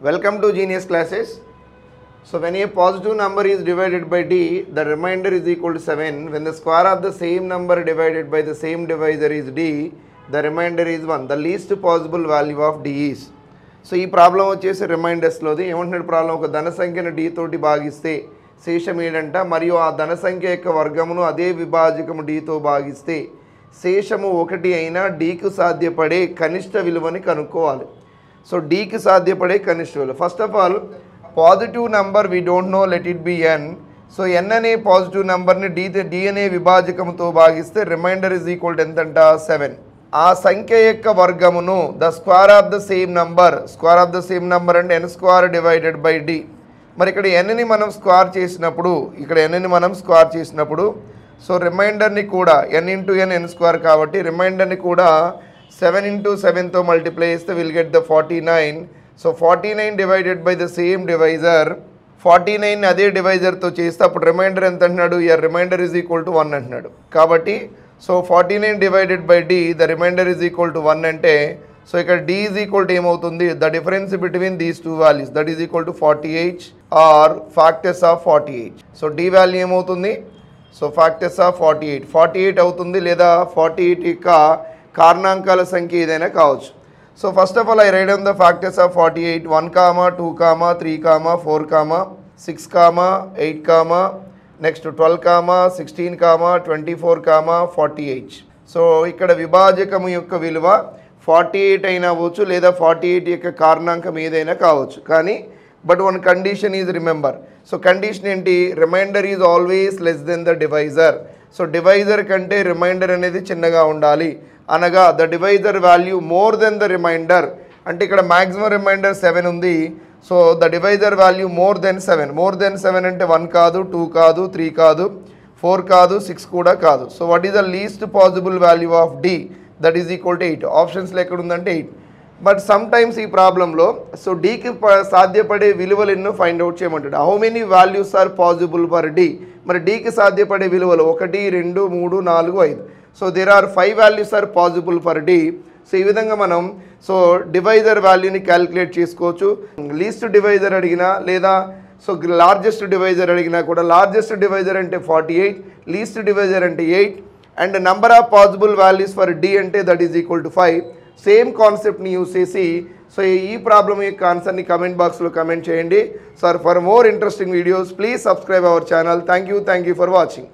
Welcome to Genius Classes. So when a positive number is divided by d, the remainder is equal to 7. When the square of the same number divided by the same divisor is d, the remainder is 1. The least possible value of d is. So ఈ problem వచ్చేసి రిమైండర్స్లోది ఏమంటున్నాడు problem, ఒక ధన సంఖ్యను d తోటి భాగిస్తే శేషం ఏడంట, మరియు ఆ ధన సంఖ్య యొక్క వర్గమును అదే విభాజకము dతో భాగిస్తే శేషము 1 అయినా dకు సాధ్యపడే కనిష్ట విలువని కనుక్కోవాలి. సో dకి సాధ్యపడే కనిష్ట విలువ. First of all positive number we don't know, let it be n. So n అనే పాజిటివ్ నెంబర్ని d అనే విభాజకంతో భాగిస్తే రిమైండర్ ఇస్ ఈక్వల్ టు ఎంతంట 7. ఆ సంఖ్య యొక్క వర్గమును the square of the same number, square of the same number అంటే n square divided by d. మరి ఇక్కడ nని మనం స్క్వేర్ చేసినప్పుడు, ఇక్కడ nని మనం స్క్వేర్ చేసినప్పుడు సో రిమైండర్ని కూడా n ఇంటూ n స్క్వేర్ కాబట్టి రిమైండర్ని కూడా 7 ఇంటూ 7తో మల్టిప్లై చేస్తే will get the 49. So 49 divided by the same divisor, 49 అదే డివైజర్తో చేస్తే అప్పుడు రిమైండర్ ఎంత అంటున్నాడు, రిమైండర్ ఈజ్ ఈక్వల్ టు 1 అంటున్నాడు. కాబట్టి so 49 divided by d the reminder is equal to 1 అంటే సో ఇక్కడ d ఈజ్ ఈక్వల్ టు ఏమవుతుంది, the difference between these two values that is equal to 48 are factors of 48. So d value ఏమవుతుంది, so factors of 48 అవుతుంది, లేదా 48 యొక్క కారణాంకాల సంఖ్య ఏదైనా కావచ్చు. So first of all I write down the factors of 48. 1, 2, 3, 4, 6, 8, next 12, 16, 24, 48. So ఇక్కడ విభాజకము యొక్క విలువ 48 అయినా అవ్వచ్చు, లేదా 48 యొక్క కారణాంకం ఏదైనా కావచ్చు. కానీ but one condition is remember. So condition ఏంటి, remainder is always less than the divisor. So divisor కంటే రిమైండర్ అనేది చిన్నగా ఉండాలి, అనగా the divisor value more than the remainder. అంటే ఇక్కడ మ్యాక్సిమం రిమైండర్ 7 ఉంది. So the divisor value more than 7. More than 7 అంటే 1 కాదు, 2 కాదు, 3 కాదు, 4 కాదు, 6 కూడా కాదు. So what is the least possible value of d, that is equal to 8. ఆప్షన్స్లో ఎక్కడ ఉందంటే 8. బట్ సమ్ టైమ్స్ ఈ ప్రాబ్లంలో సో డీకి సాధ్యపడే విలువలు ఎన్నో ఫైండ్ అవుట్ చేయమంటాడు. How many values are possible for d. మరి డీకి సాధ్యపడే విలువలు 1, 2, 3, 4, 5. So there are 5 values are possible for d. So ఈ విధంగా మనం సో డివైజర్ వాల్యూని క్యాలిక్యులేట్ చేసుకోవచ్చు. లీస్ట్ డివైజర్ అడిగినా లేదా సో లార్జెస్ట్ డివైజర్ అడిగినా కూడా లార్జెస్ట్ డివైజర్ అంటే 48, లీస్ట్ డివైజర్ అంటే 8, and number of possible values for d అంటే that is equal to 5. Same కాన్సెప్ట్ని యూజ్ చేసి సో ఈ ప్రాబ్లం యొక్క ఆన్సర్ని కమెంట్ బాక్స్లో కమెంట్ చేయండి. Sir for more interesting videos please subscribe our channel. Thank you for watching.